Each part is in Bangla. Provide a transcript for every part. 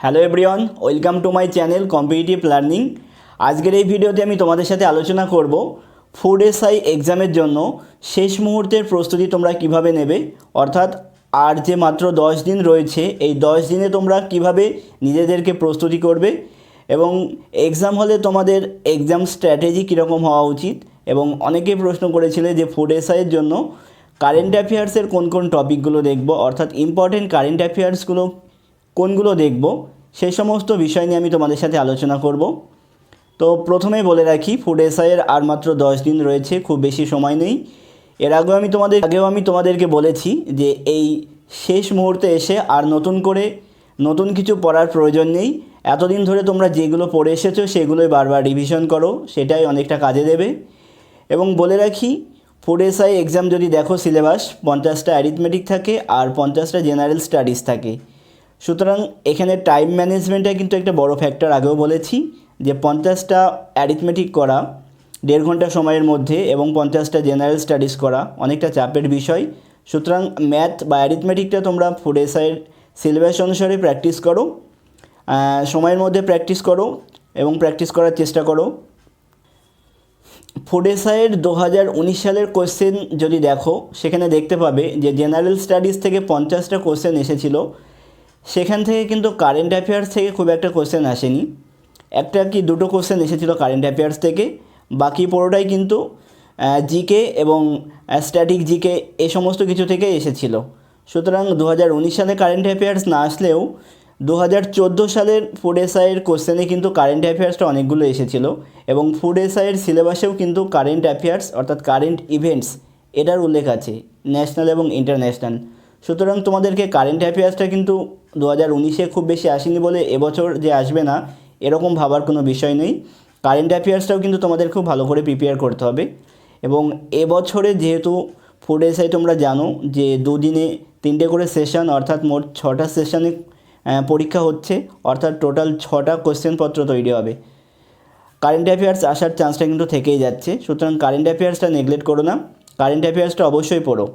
Hello everyone, welcome to my channel competitive learning. আজকের এই ভিডিওতে আমি তোমাদের সাথে আলোচনা করব ফুড এসআই এক্সামের জন্য শেষ মুহূর্তের প্রস্তুতি তোমরা কিভাবে নেবে, অর্থাৎ আর যে মাত্র 10 দিন রয়েছে এই 10 দিনে তোমরা কিভাবে নিজেদেরকে প্রস্তুতি করবে এবং এক্সাম হলে তোমাদের এক্সাম স্ট্র্যাটেজি কীরকম হওয়া উচিত। এবং অনেকেই প্রশ্ন করেছিলে যে ফুড এসআইয়ের জন্য কারেন্ট অ্যাফেয়ার্সের কোন কোন টপিকগুলো দেখব, অর্থাৎ ইম্পর্টেন্ট কারেন্ট অ্যাফেয়ার্সগুলো কোনগুলো দেখব, সেই সমস্ত বিষয় নিয়ে আমি তোমাদের সাথে আলোচনা করব। তো প্রথমেই বলে রাখি, ফুড এসআইয়ের আর মাত্র 10 দিন রয়েছে, খুব বেশি সময় নেই। এর আগেও আমি তোমাদেরকে বলেছি যে এই শেষ মুহূর্তে এসে আর নতুন কিছু পড়ার প্রয়োজন নেই। এতদিন ধরে তোমরা যেগুলো পড়ে এসেছো সেগুলোই বারবার রিভিশন করো, সেটাই অনেকটা কাজে দেবে। এবং বলে রাখি, ফুড এসআই এক্সাম যদি দেখো সিলেবাস 50টা অ্যারিথমেটিক থাকে আর 50টা জেনারেল স্টাডিজ থাকে। সুতরাং এখানে টাইম ম্যানেজমেন্টটা কিন্তু একটা বড় ফ্যাক্টর। আগেও বলেছি যে 50টা অ্যারিথমেটিক করা 1.5 ঘন্টা সময়ের মধ্যে এবং 50টা জেনারেল স্টাডিজ করা অনেকটা চাপের বিষয়। সুতরাং ম্যাথ বা অ্যারিথমেটিকটা তোমরা ফুড এসআইয়ের সিলেবাস অনুসারে প্র্যাকটিস করো, সময়ের মধ্যে প্র্যাকটিস করো এবং প্র্যাকটিস করার চেষ্টা করো। ফুড এসআইয়ের 2019 সালের কোশ্চেন যদি দেখো, সেখানে দেখতে পাবে যে জেনারেল স্টাডিজ থেকে 50টা কোশ্চেন এসেছিলো। সেখান থেকে কিন্তু কারেন্ট অ্যাফেয়ার্স থেকে খুব একটা কোশ্চেন আসেনি, একটা কি দুটো কোশ্চেন এসেছিলো কারেন্ট অ্যাফেয়ার্স থেকে, বাকি পুরোটাই কিন্তু জিকে এবং স্ট্যাটিক জিকে এই সমস্ত কিছু থেকে এসেছিলো। সুতরাং 2019 সালে কারেন্ট অ্যাফেয়ার্স না আসলেও 2014 সালের ফুড এসআইয়ের কোশ্চেনে কিন্তু কারেন্ট অ্যাফেয়ার্সটা অনেকগুলো এসেছিলো এবং ফুড এসআইয়ের সিলেবাসেও কিন্তু কারেন্ট অ্যাফেয়ার্স অর্থাৎ কারেন্ট ইভেন্টস এটার উল্লেখ আছে, ন্যাশনাল এবং ইন্টারন্যাশনাল। সুতরাং তোমাদেরকে কারেন্ট অ্যাফেয়ার্সটা কিন্তু 2019-এ খুব বেশি আসেনি বলে এবছর যে আসবে না এরকম ভাবার কোনো বিষয় নেই। কারেন্ট অ্যাফেয়ার্সটাও কিন্তু তোমাদের খুব ভালো করে প্রিপেয়ার করতে হবে। এবং এবছরে যেহেতু ফুড এসআই তোমরা জানো যে 2 দিনে 3টে করে সেশন, অর্থাৎ মোট 6টা সেশনে পরীক্ষা হচ্ছে, অর্থাৎ টোটাল 6টা কোশ্চেনপত্র তৈরি হবে। কারেন্ট অ্যাফেয়ার্স আসার চান্সটা কিন্তু থেকেই যাচ্ছে। সুতরাং কারেন্ট অ্যাফেয়ার্সটা নেগলেক্ট করো না, কারেন্ট অ্যাফেয়ার্সটা অবশ্যই পড়ো।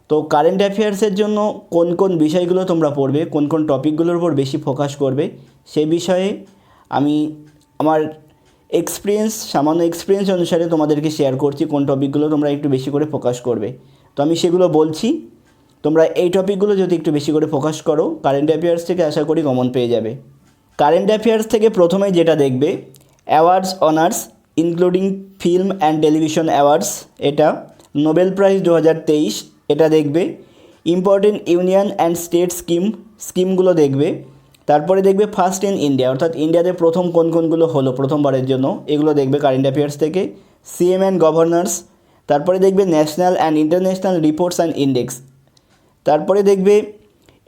তো কারেন্ট অ্যাফেয়ার্সের জন্য কোন কোন বিষয়গুলো তোমরা পড়বে, কোন কোন টপিকগুলোর উপর বেশি ফোকাস করবে, সেই বিষয়ে আমি আমার সামান্য এক্সপিরিয়েন্স অনুসারে তোমাদেরকে শেয়ার করছি কোন টপিকগুলো তোমরা একটু বেশি করে ফোকাস করবে। তো আমি সেগুলো বলছি, তোমরা এই টপিকগুলো যদি একটু বেশি করে ফোকাস করো কারেন্ট অ্যাফেয়ার্স থেকে আশা করি কমন পেয়ে যাবে। কারেন্ট অ্যাফেয়ার্স থেকে প্রথমেই যেটা দেখবে, awards honours including film and television awards, এটা নোবেল প্রাইজ 2023 এটা দেখবে। ইম্পর্টেন্ট ইউনিয়ন অ্যান্ড স্টেট স্কিমগুলো দেখবে। তারপরে দেখবে ফার্স্ট ইন ইন্ডিয়া, অর্থাৎ ইন্ডিয়াতে প্রথম কোনগুলো হলো প্রথমবারের জন্য, এগুলো দেখবে কারেন্ট অ্যাফেয়ার্স থেকে। সিএম অ্যান্ড গভর্নর্স, তারপরে দেখবে national and international reports and index, তারপরে দেখবে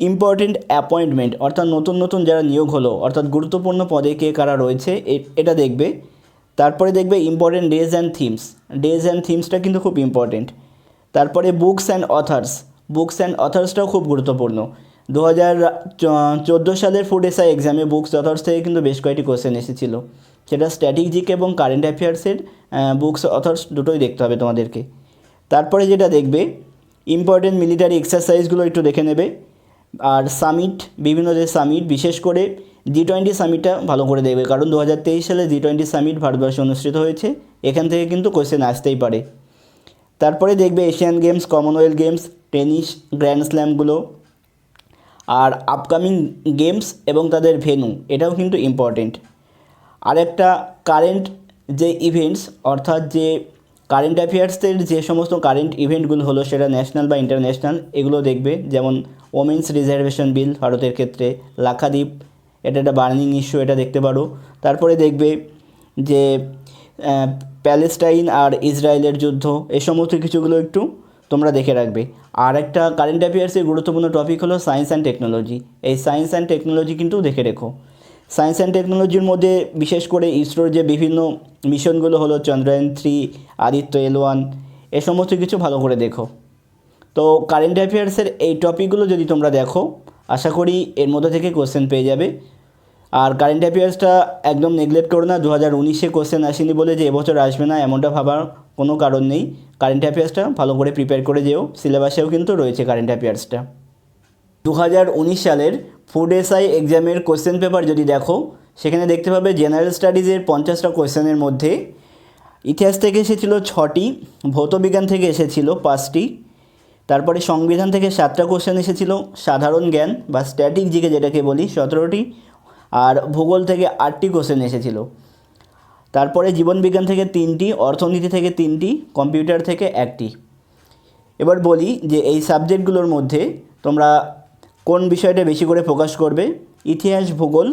ইম্পর্টেন্ট অ্যাপয়েন্টমেন্ট, অর্থাৎ নতুন যারা নিয়োগ হলো, অর্থাৎ গুরুত্বপূর্ণ পদে কে কারা রয়েছে এটা দেখবে। তারপরে দেখবে ইম্পর্টেন্ট ডেজ অ্যান্ড থিমসটা কিন্তু খুব ইম্পর্টেন্ট। তারপরে বুকস অ্যান্ড অথার্সটাও খুব গুরুত্বপূর্ণ। 2014 সালের ফুড এসআই এক্সামে বুকস অথার্স থেকে কিন্তু বেশ কয়েকটি কোশ্চেন এসেছিলো, সেটা স্ট্যাটিক জিকে এবং কারেন্ট অ্যাফেয়ার্সের বুকস অথার্স দুটোই দেখতে হবে তোমাদেরকে। তারপরে যেটা দেখবে, ইম্পর্টেন্ট মিলিটারি এক্সারসাইজগুলো একটু দেখে নেবে। আর বিভিন্ন যে সামিট, বিশেষ করে G20 সামিটটা ভালো করে দেখবে, কারণ 2023 সালে G20 সামিট ভারতবর্ষে অনুষ্ঠিত হয়েছে, এখান থেকে কিন্তু কোশ্চেন আসতেই পারে। তারপরে দেখবে Asian games, Commonwealth games, tennis grand স্ল্যামগুলো, আর আপকামিং গেমস এবং তাদের ভেন্যু, এটাও কিন্তু ইম্পর্টেন্ট। আর একটা কারেন্ট যে ইভেন্টস, অর্থাৎ যে কারেন্ট অ্যাফেয়ার্সের যে সমস্ত কারেন্ট ইভেন্টগুলো হলো, সেটা ন্যাশনাল বা ইন্টারন্যাশনাল, এগুলো দেখবে। যেমন ওমেন্স রিজার্ভেশন বিল ভারতের ক্ষেত্রে, লাক্ষাদ্বীপ এটা একটা বার্নিং ইস্যু, এটা দেখতে পারো। তারপরে দেখবে যে প্যালেস্টাইন আর ইসরায়েলের যুদ্ধ, এই সমস্ত কিছুগুলো একটু তোমরা দেখে রাখবে। আর একটা কারেন্ট অ্যাফেয়ার্সের গুরুত্বপূর্ণ টপিক হলো সায়েন্স অ্যান্ড টেকনোলজি, এই সায়েন্স অ্যান্ড টেকনোলজি কিন্তু দেখে রেখো। সায়েন্স অ্যান্ড টেকনোলজির মধ্যে বিশেষ করে ইসরোর যে বিভিন্ন মিশনগুলো হলো, চন্দ্রায়ন 3, আদিত্য L1, এ সমস্ত কিছু ভালো করে দেখো। তো কারেন্ট অ্যাফেয়ার্সের এই টপিকগুলো যদি তোমরা দেখো, আশা করি এর মধ্যে থেকে কোশ্চেন পেয়ে যাবে। আর কারেন্ট অ্যাফেয়ার্সটা একদম নেগলেক্ট করো না, 2019-এ কোশ্চেন আসেনি বলে যে এবছর আসবে না এমনটা ভাবার কোনো কারণ নেই। কারেন্ট অ্যাফেয়ার্সটা ভালো করে প্রিপেয়ার করে যেও, সিলেবাসেও কিন্তু রয়েছে কারেন্ট অ্যাফেয়ার্সটা। 2019 সালের ফুড এসআই এক্সামের কোশ্চেন পেপার যদি দেখো, সেখানে দেখতে পাবে জেনারেল স্টাডিজের 50টা কোশ্চেনের মধ্যে ইতিহাস থেকে এসেছিল 6টি, ভৌতবিজ্ঞান থেকে এসেছিল 5টি, তারপরে সংবিধান থেকে 7টা কোশ্চেন এসেছিল, সাধারণ জ্ঞান বা স্ট্যাটিক জিকে যেটাকে বলি 17টি, আর ভূগোল থেকে 8টি কোশ্চেন এসেছিল। তারপরে জীবনবিজ্ঞান থেকে 3টি, অর্থনীতি থেকে 3টি, কম্পিউটার থেকে 1টি। এবার বলি যে এই সাবজেক্টগুলোর মধ্যে তোমরা কোন বিষয়টা বেশি করে ফোকাস করবে। ইতিহাস, ভূগোল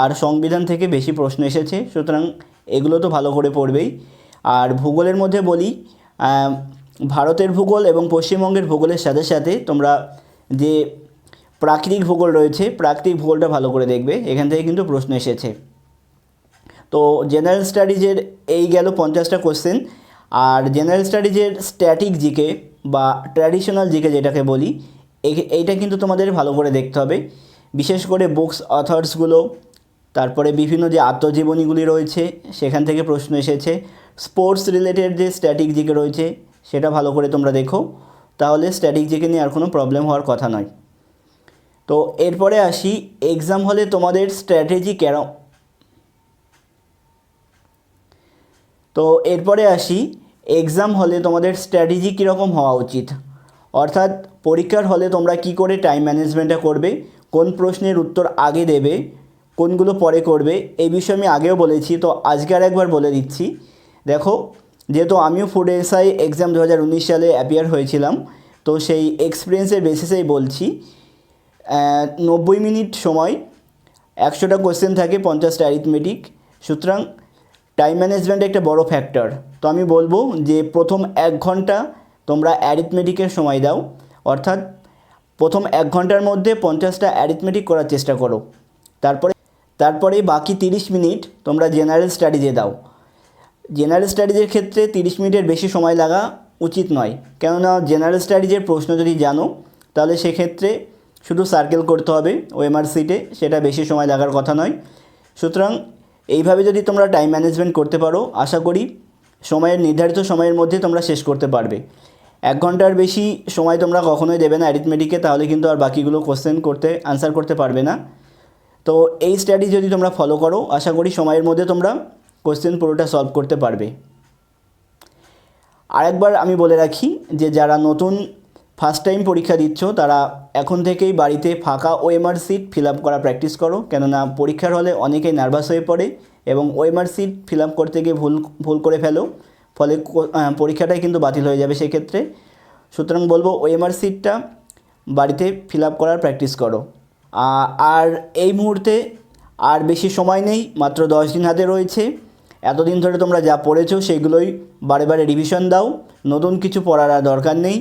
আর সংবিধান থেকে বেশি প্রশ্ন এসেছে, সুতরাং এগুলো তো ভালো করে পড়বেই। আর ভূগোলের মধ্যে বলি, ভারতের ভূগোল এবং পশ্চিমবঙ্গের ভূগোলের সাথে সাথে তোমরা যে প্রাকৃতিক ভূগোল রয়েছে, প্রাকৃতিক ভূগোলটা ভালো করে দেখবে, এখান থেকে কিন্তু প্রশ্ন এসেছে। তো জেনারেল স্টাডিজের এই গেল 50টা কোশ্চেন। আর জেনারেল স্টাডিজের স্ট্যাটিক জিকে বা ট্র্যাডিশনাল জিকে যেটাকে বলি, এইটা কিন্তু তোমাদের ভালো করে দেখতে হবে। বিশেষ করে বুকস অথর্সগুলো, তারপরে বিভিন্ন যে আত্মজীবনীগুলি রয়েছে সেখান থেকে প্রশ্ন এসেছে। স্পোর্টস রিলেটেড যে স্ট্যাটিক জিকে রয়েছে সেটা ভালো করে তোমরা দেখো, তাহলে স্ট্যাটিক জিকে নিয়ে আর কোনো প্রবলেম হওয়ার কথা নয়। তো এরপরে আসি এক্সাম হলে তোমাদের স্ট্র্যাটেজি কেন। এক্সাম হলে তোমাদের স্ট্র্যাটেজি কীরকম হওয়া উচিত, অর্থাৎ পরীক্ষার হলে তোমরা কি করে টাইম ম্যানেজমেন্টটা করবে, কোন প্রশ্নের উত্তর আগে দেবে, কোনগুলো পরে করবে, এই বিষয়ে আমি আগেও বলেছি, তো আজকে আর একবার বলে দিচ্ছি। দেখো, যেহেতু আমিও ফুড এসআই এক্সাম 2019 সালে অ্যাপিয়ার হয়েছিলাম, তো সেই এক্সপিরিয়েন্সের বেসিসেই বলছি। 90 মিনিট সময়, 100টা কোশ্চেন থাকে, 50টা অ্যারিথমেটিক, সুতরাং টাইম ম্যানেজমেন্ট একটা বড় ফ্যাক্টর। তো আমি বলবো যে প্রথম 1 ঘন্টা তোমরা অ্যারিথমেটিকের সময় দাও, অর্থাৎ প্রথম 1 ঘন্টার মধ্যে 50টা অ্যারিথমেটিক করার চেষ্টা করো। তারপরে বাকি 30 মিনিট তোমরা জেনারেল স্টাডিজে দাও। জেনারেল স্টাডিজের ক্ষেত্রে 30 মিনিটের বেশি সময় লাগা উচিত নয়, কেননা জেনারেল স্টাডিজের প্রশ্ন যদি জানো তাহলে সেক্ষেত্রে শুধু সার্কেল করতে হবে ওএমআর সিটে, সেটা বেশি সময় লাগার কথা নয়। সুতরাং এইভাবে যদি তোমরা টাইম ম্যানেজমেন্ট করতে পারো, আশা করি নির্ধারিত সময়ের মধ্যে তোমরা শেষ করতে পারবে। 1 ঘন্টার বেশি সময় তোমরা কখনোই দেবে না অ্যারিথমেটিকে, তাহলে কিন্তু আর বাকিগুলো কোশ্চেন আনসার করতে পারবে না। তো এই স্ট্র্যাটেজি যদি তোমরা ফলো করো, আশা করি সময়ের মধ্যে তোমরা কোশ্চেন পুরোটা সলভ করতে পারবে। আরেকবার আমি বলে রাখি যে যারা নতুন ফার্স্ট টাইম পরীক্ষা দিচ্ছ, তারা এখন থেকেই বাড়িতে ফাঁকা ওএমআর সিট ফিল আপ করা প্র্যাকটিস করো, কেননা পরীক্ষার হলে অনেকেই নার্ভাস হয়ে পড়ে এবং ওএমআর সিট ফিল আপ করতে গিয়ে ভুল করে ফেলো, ফলে পরীক্ষাটাই কিন্তু বাতিল হয়ে যাবে সেক্ষেত্রে। সুতরাং বলবো ওএমআর সিটটা বাড়িতে ফিল আপ করার প্র্যাকটিস করো। আর এই মুহূর্তে আর বেশি সময় নেই, মাত্র 10 দিন হাতে রয়েছে। এতদিন ধরে তোমরা যা পড়েছো সেইগুলোই বারে বারে রিভিশন দাও, নতুন কিছু পড়ার আর দরকার নেই।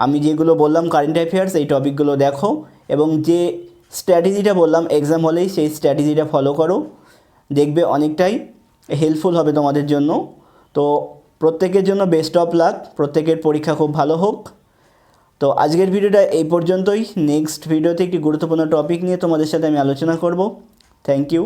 আমি যেগুলো বললাম কারেন্ট অ্যাফেয়ার্স, এই টপিকগুলো দেখো এবং যে স্ট্র্যাটেজিটা বললাম এক্সাম হলেই সেই স্ট্র্যাটেজিটা ফলো করো, দেখবে অনেকটাই হেল্পফুল হবে তোমাদের জন্য। তো প্রত্যেকের জন্য বেস্ট অফ লাক, প্রত্যেকের পরীক্ষা খুব ভালো হোক। তো আজকের ভিডিওটা এই পর্যন্তই। নেক্সট ভিডিওতে একটি গুরুত্বপূর্ণ টপিক নিয়ে তোমাদের সাথে আমি আলোচনা করব। Thank you.